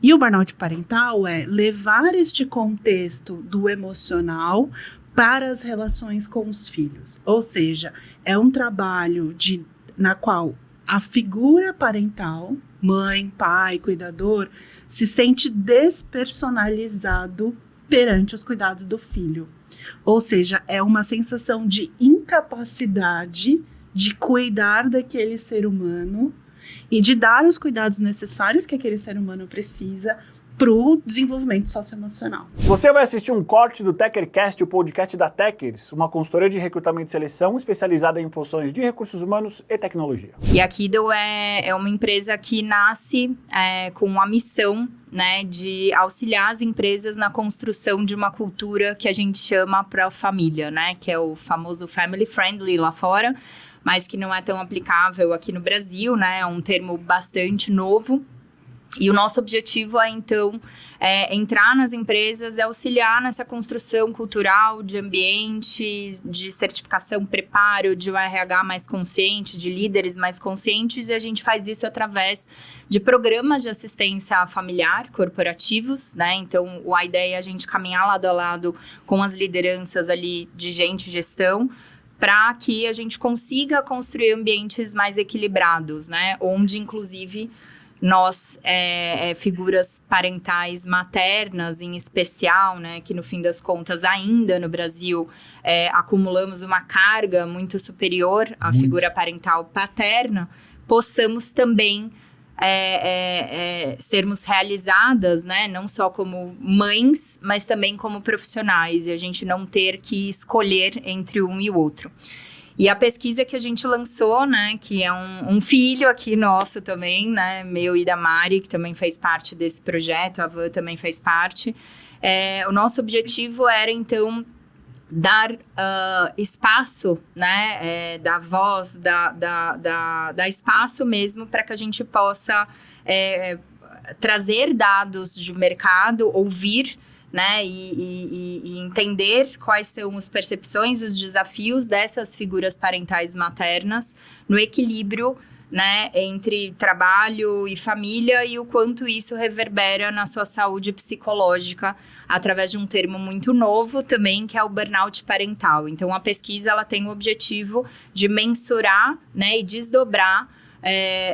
E o burnout parental é levar este contexto do emocional para as relações com os filhos. Ou seja, é um trabalho na qual a figura parental, mãe, pai, cuidador, se sente despersonalizado perante os cuidados do filho. Ou seja, é uma sensação de incapacidade de cuidar daquele ser humano e de dar os cuidados necessários que aquele ser humano precisa para o desenvolvimento socioemocional. Você vai assistir um corte do Techercast, o podcast da Techers, uma consultoria de recrutamento e seleção especializada em posições de recursos humanos e tecnologia. E a Kido é uma empresa que nasce com a missão, né, de auxiliar as empresas na construção de uma cultura que a gente chama pró-família, né, que é o famoso family friendly lá fora, mas que não é tão aplicável aqui no Brasil, né, é um termo bastante novo. E o nosso objetivo é, então, entrar nas empresas e auxiliar nessa construção cultural de ambientes, de certificação, preparo, de um RH mais consciente, de líderes mais conscientes. E a gente faz isso através de programas de assistência familiar corporativos, né? Então, a ideia é a gente caminhar lado a lado com as lideranças ali de gente e gestão, para que a gente consiga construir ambientes mais equilibrados, né? Onde, inclusive, nós, figuras parentais maternas em especial, né, que no fim das contas ainda no Brasil acumulamos uma carga muito superior à figura parental paterna, possamos também sermos realizadas, né, não só como mães, mas também como profissionais, e a gente não ter que escolher entre um e o outro. E a pesquisa que a gente lançou, né, que é um filho aqui nosso também, né, meu e da Mari, que também fez parte desse projeto, a Van também fez parte. O nosso objetivo era, então, dar espaço, né, dar voz, dar espaço mesmo para que a gente possa trazer dados de mercado, ouvir, né, e entender quais são as percepções, os desafios dessas figuras parentais maternas no equilíbrio, né, entre trabalho e família e o quanto isso reverbera na sua saúde psicológica através de um termo muito novo também, que é o burnout parental. Então, a pesquisa ela tem o objetivo de mensurar, né, e desdobrar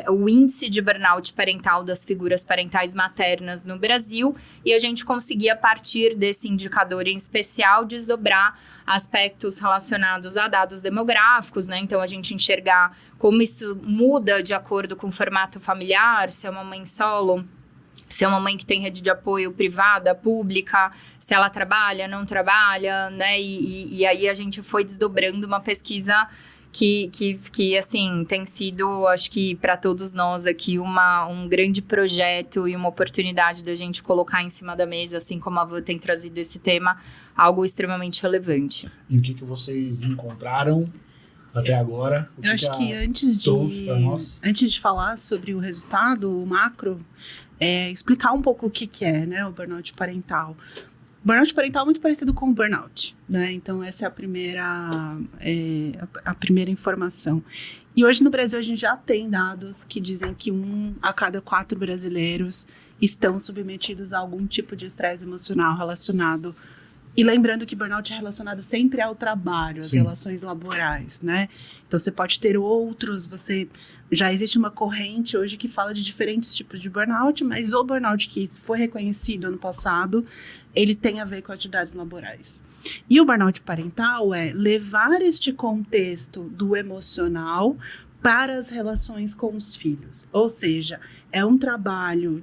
o índice de burnout parental das figuras parentais maternas no Brasil, e a gente conseguia, a partir desse indicador em especial, desdobrar aspectos relacionados a dados demográficos, né? Então, a gente enxergar como isso muda de acordo com o formato familiar, se é uma mãe solo, se é uma mãe que tem rede de apoio privada, pública, se ela trabalha, não trabalha, né? E aí a gente foi desdobrando uma pesquisa que assim, tem sido, acho que para todos nós aqui, um grande projeto e uma oportunidade da gente colocar em cima da mesa, assim como a Van tem trazido esse tema, algo extremamente relevante. E o que vocês encontraram até agora? Eu acho que antes de falar sobre o resultado, o macro, explicar um pouco o que é, né, o burnout parental. Burnout parental é muito parecido com o burnout, né? Então, essa é a primeira informação. E hoje no Brasil a gente já tem dados que dizem que 1 a cada 4 brasileiros estão submetidos a algum tipo de estresse emocional relacionado. E lembrando que burnout é relacionado sempre ao trabalho, às relações laborais, né? Então, você pode ter outros, já existe uma corrente hoje que fala de diferentes tipos de burnout, mas o burnout que foi reconhecido ano passado, ele tem a ver com atividades laborais. E o burnout parental é levar este contexto do emocional para as relações com os filhos. Ou seja, é um trabalho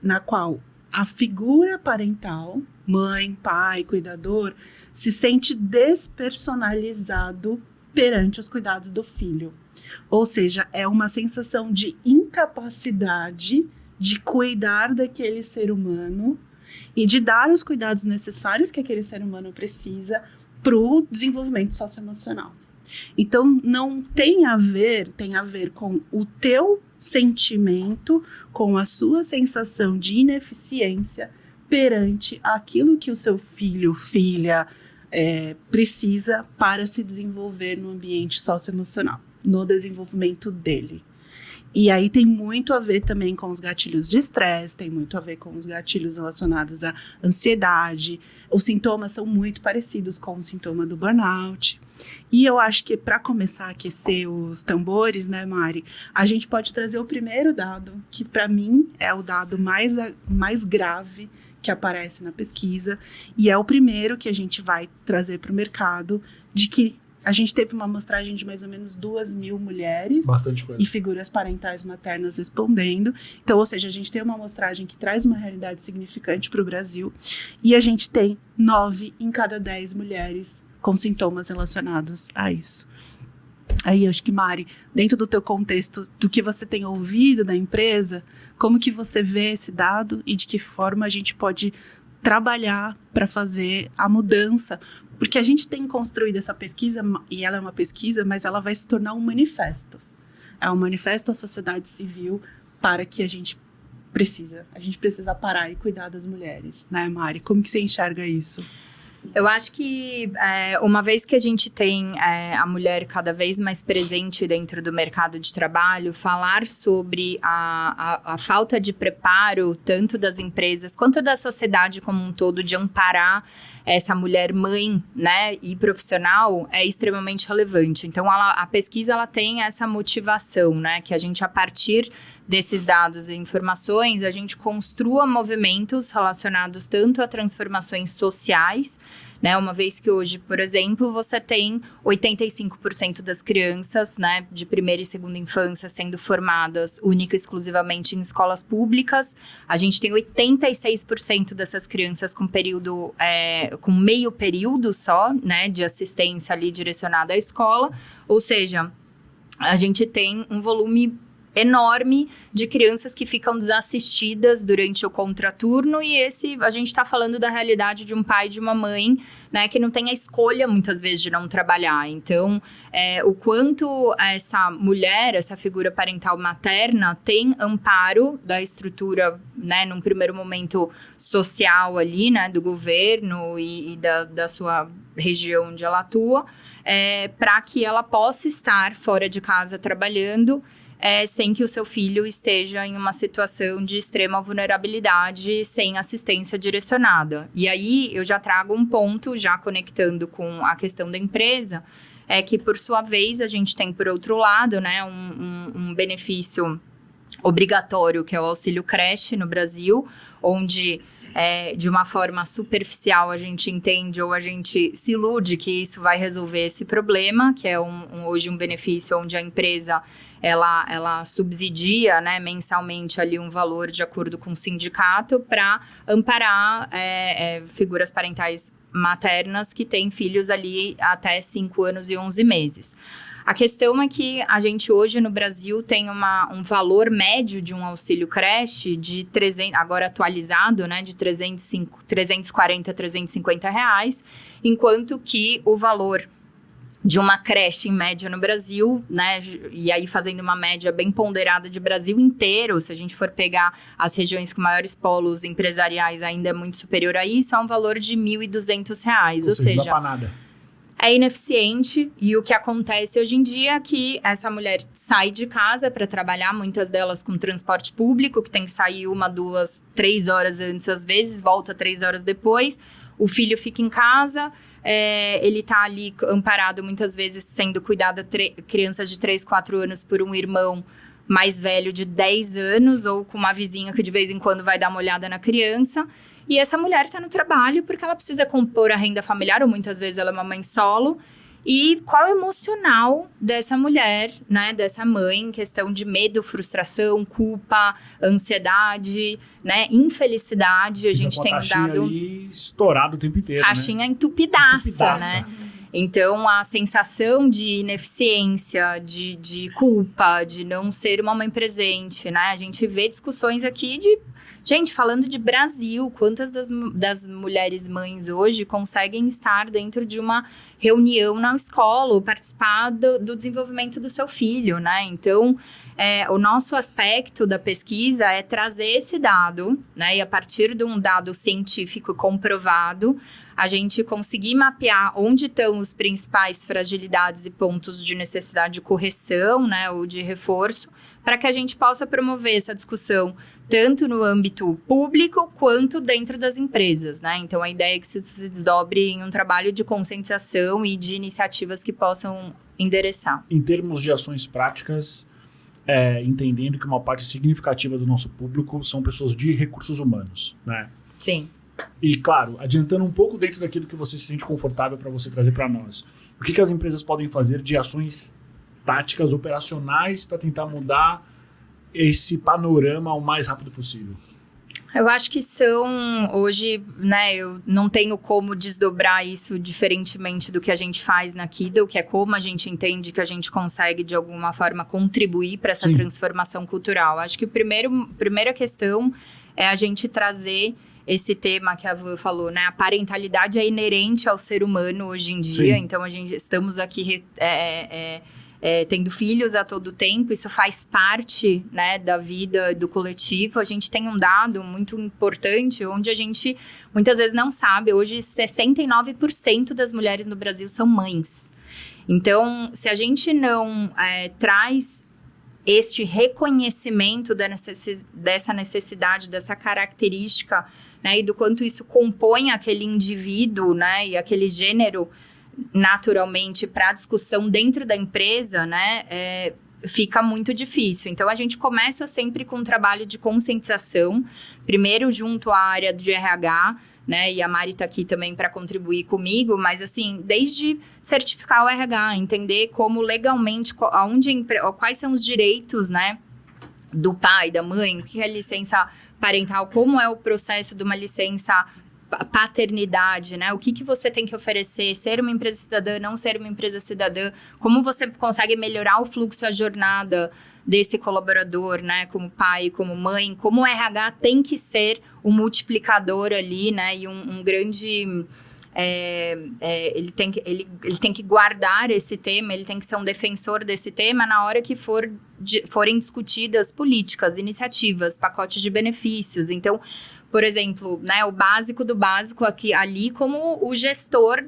na qual a figura parental, mãe, pai, cuidador, se sente despersonalizado perante os cuidados do filho. Ou seja, é uma sensação de incapacidade de cuidar daquele ser humano e de dar os cuidados necessários que aquele ser humano precisa para o desenvolvimento socioemocional. Então, não tem a ver com o teu sentimento, com a sua sensação de ineficiência perante aquilo que o seu filho, filha, precisa para se desenvolver no ambiente socioemocional, no desenvolvimento dele. E aí tem muito a ver também com os gatilhos de estresse, tem muito a ver com os gatilhos relacionados à ansiedade. Os sintomas são muito parecidos com o sintoma do burnout. E eu acho que para começar a aquecer os tambores, né, Mari, a gente pode trazer o primeiro dado, que para mim é o dado mais grave que aparece na pesquisa, e é o primeiro que a gente vai trazer para o mercado, de que a gente teve uma amostragem de mais ou menos 2.000 mulheres Bastante coisa. e figuras parentais maternas respondendo. Então, ou seja, a gente tem uma amostragem que traz uma realidade significante para o Brasil, e a gente tem 9 em cada 10 mulheres com sintomas relacionados a isso. Aí, eu acho que, Mari, dentro do teu contexto, do que você tem ouvido da empresa, como que você vê esse dado e de que forma a gente pode trabalhar para fazer a mudança? Porque a gente tem construído essa pesquisa, e ela é uma pesquisa, mas ela vai se tornar um manifesto. É um manifesto à sociedade civil para que a gente precisa parar e cuidar das mulheres, né, Mari? Como que você enxerga isso? Eu acho que uma vez que a gente tem a mulher cada vez mais presente dentro do mercado de trabalho, falar sobre a falta de preparo, tanto das empresas quanto da sociedade como um todo, de amparar essa mulher mãe, né, e profissional, é extremamente relevante. Então, a pesquisa ela tem essa motivação, né, que a gente, a partir desses dados e informações, a gente construa movimentos relacionados tanto a transformações sociais, né, uma vez que hoje, por exemplo, você tem 85% das crianças, né, de primeira e segunda infância sendo formadas única e exclusivamente em escolas públicas. A gente tem 86% dessas crianças com período, com meio período só, né, de assistência ali direcionada à escola. Ou seja, a gente tem um volume enorme de crianças que ficam desassistidas durante o contraturno, e a gente está falando da realidade de um pai e de uma mãe, né, que não tem a escolha muitas vezes de não trabalhar. Então, o quanto essa mulher, essa figura parental materna tem amparo da estrutura, né, num primeiro momento social ali, né, do governo e da sua região onde ela atua, para que ela possa estar fora de casa trabalhando, sem que o seu filho esteja em uma situação de extrema vulnerabilidade, sem assistência direcionada. E aí, eu já trago um ponto, já conectando com a questão da empresa, é que, por sua vez, a gente tem, por outro lado, né, um benefício obrigatório, que é o auxílio creche no Brasil, onde, de uma forma superficial, a gente entende ou a gente se ilude que isso vai resolver esse problema, que é hoje um benefício onde a empresa ela subsidia, né, mensalmente ali um valor de acordo com o sindicato para amparar figuras parentais maternas que têm filhos ali até 5 anos e 11 meses. A questão é que a gente hoje no Brasil tem um valor médio de um auxílio creche de 300, agora atualizado, né, de 340 a 350 reais, enquanto que o valor de uma creche em média no Brasil, né, e aí fazendo uma média bem ponderada de Brasil inteiro, se a gente for pegar as regiões com maiores polos empresariais, ainda é muito superior a isso, é um valor de R$ 1.200, ou seja, não dá pra nada. É ineficiente, e o que acontece hoje em dia é que essa mulher sai de casa para trabalhar, muitas delas com transporte público, que tem que sair 1, 2, 3 horas antes às vezes, volta 3 horas depois, o filho fica em casa, ele está ali amparado muitas vezes sendo cuidado, crianças de 3, 4 anos por um irmão mais velho de 10 anos, ou com uma vizinha que de vez em quando vai dar uma olhada na criança. E essa mulher está no trabalho porque ela precisa compor a renda familiar, ou muitas vezes ela é uma mãe solo. E qual é o emocional dessa mulher, né, dessa mãe, em questão de medo, frustração, culpa, ansiedade, né, infelicidade. A gente tem um dado... Ali estourado o tempo inteiro, caixinha entupidaça, né? Então, a sensação de ineficiência, de culpa, de não ser uma mãe presente, né? A gente vê discussões aqui de... Gente, falando de Brasil, quantas das mulheres mães hoje conseguem estar dentro de uma reunião na escola ou participar do desenvolvimento do seu filho, né? Então, o nosso aspecto da pesquisa é trazer esse dado, né? E a partir de um dado científico comprovado, a gente conseguir mapear onde estão os principais fragilidades e pontos de necessidade de correção, né? Ou de reforço, para que a gente possa promover essa discussão tanto no âmbito público quanto dentro das empresas, né? Então, a ideia é que isso se desdobre em um trabalho de conscientização e de iniciativas que possam endereçar. Em termos de ações práticas, entendendo que uma parte significativa do nosso público são pessoas de recursos humanos, né? Sim. E, claro, adiantando um pouco dentro daquilo que você se sente confortável para você trazer para nós, o que as empresas podem fazer de ações táticas, operacionais, para tentar mudar esse panorama o mais rápido possível? Eu acho que são, hoje, né, eu não tenho como desdobrar isso diferentemente do que a gente faz na Kido, que é como a gente entende que a gente consegue, de alguma forma, contribuir para essa transformação cultural. Acho que a primeira questão é a gente trazer esse tema que a Van falou, né? A parentalidade é inerente ao ser humano hoje em dia, então estamos aqui tendo filhos a todo tempo, isso faz parte, né, da vida do coletivo. A gente tem um dado muito importante, onde a gente muitas vezes não sabe, hoje 69% das mulheres no Brasil são mães. Então, se a gente não traz este reconhecimento dessa necessidade, dessa característica, né, e do quanto isso compõe aquele indivíduo, né, e aquele gênero naturalmente para a discussão dentro da empresa, né, fica muito difícil. Então, a gente começa sempre com um trabalho de conscientização, primeiro junto à área de RH, né, e a Mari está aqui também para contribuir comigo, mas assim, desde certificar o RH, entender como legalmente, quais são os direitos, né, do pai, da mãe, o que é licença parental, como é o processo de uma licença paternidade, né? O que você tem que oferecer, ser uma empresa cidadã, não ser uma empresa cidadã, como você consegue melhorar o fluxo, a jornada desse colaborador, né? Como pai, como mãe, como o RH tem que ser o multiplicador ali, né? E um grande... ele tem que guardar esse tema, ele tem que ser um defensor desse tema na hora que forem discutidas políticas, iniciativas, pacotes de benefícios. Então, por exemplo, né, o básico do básico ali como o gestor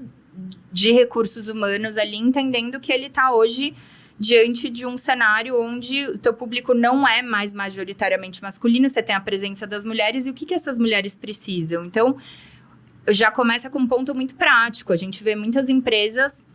de recursos humanos ali, entendendo que ele está hoje diante de um cenário onde o teu público não é mais majoritariamente masculino, você tem a presença das mulheres, e o que essas mulheres precisam? Então, já começa com um ponto muito prático. A gente vê muitas empresas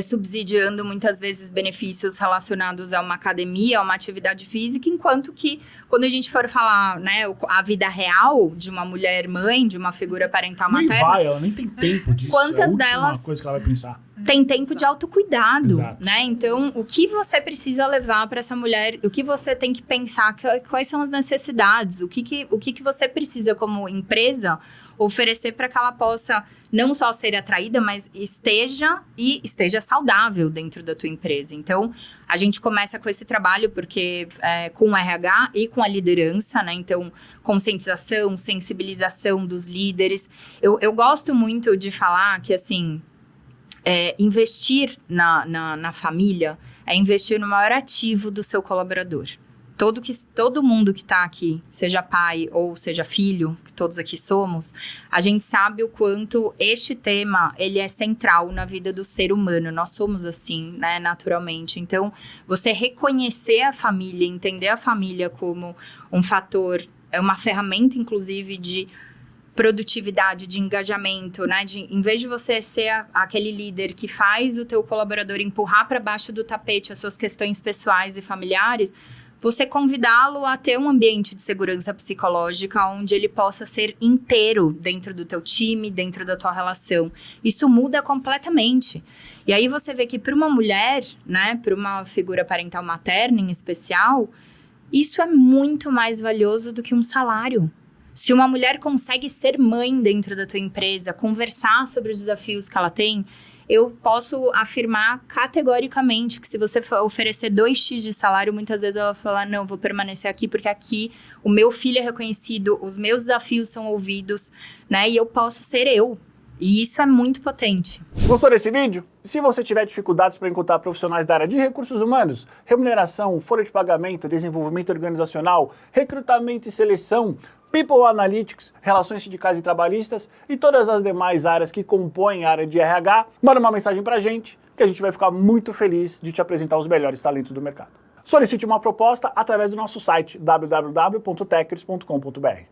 subsidiando muitas vezes benefícios relacionados a uma academia, a uma atividade física, enquanto que quando a gente for falar, né, a vida real de uma mulher mãe, de uma figura parental materna... Ela nem tem tempo disso. Quantas é a delas última coisa que ela vai pensar. Tem tempo de autocuidado, Exato. né? Então, o que você precisa levar para essa mulher, o que você tem que pensar, quais são as necessidades, o que você precisa como empresa oferecer para que ela possa não só ser atraída, mas esteja saudável dentro da tua empresa. Então, a gente começa com esse trabalho porque com o RH e com a liderança, né? Então, conscientização, sensibilização dos líderes. Eu gosto muito de falar que, assim... investir na família é investir no maior ativo do seu colaborador. Todo mundo que está aqui, seja pai ou seja filho, que todos aqui somos, a gente sabe o quanto este tema ele é central na vida do ser humano. Nós somos assim, né, naturalmente. Então, você reconhecer a família, entender a família como um fator, uma ferramenta, inclusive, de produtividade, de engajamento, né? Em vez de você ser aquele líder que faz o teu colaborador empurrar para baixo do tapete as suas questões pessoais e familiares, você convidá-lo a ter um ambiente de segurança psicológica onde ele possa ser inteiro dentro do teu time, dentro da tua relação. Isso muda completamente. E aí você vê que para uma mulher, né, para uma figura parental materna em especial, isso é muito mais valioso do que um salário. Se uma mulher consegue ser mãe dentro da tua empresa, conversar sobre os desafios que ela tem, eu posso afirmar categoricamente que se você oferecer 2x de salário, muitas vezes ela vai falar, não, vou permanecer aqui porque aqui o meu filho é reconhecido, os meus desafios são ouvidos, né? E eu posso ser eu. E isso é muito potente. Gostou desse vídeo? Se você tiver dificuldades para encontrar profissionais da área de recursos humanos, remuneração, folha de pagamento, desenvolvimento organizacional, recrutamento e seleção, People Analytics, relações sindicais e trabalhistas e todas as demais áreas que compõem a área de RH, manda uma mensagem pra gente que a gente vai ficar muito feliz de te apresentar os melhores talentos do mercado. Solicite uma proposta através do nosso site www.techers.com.br.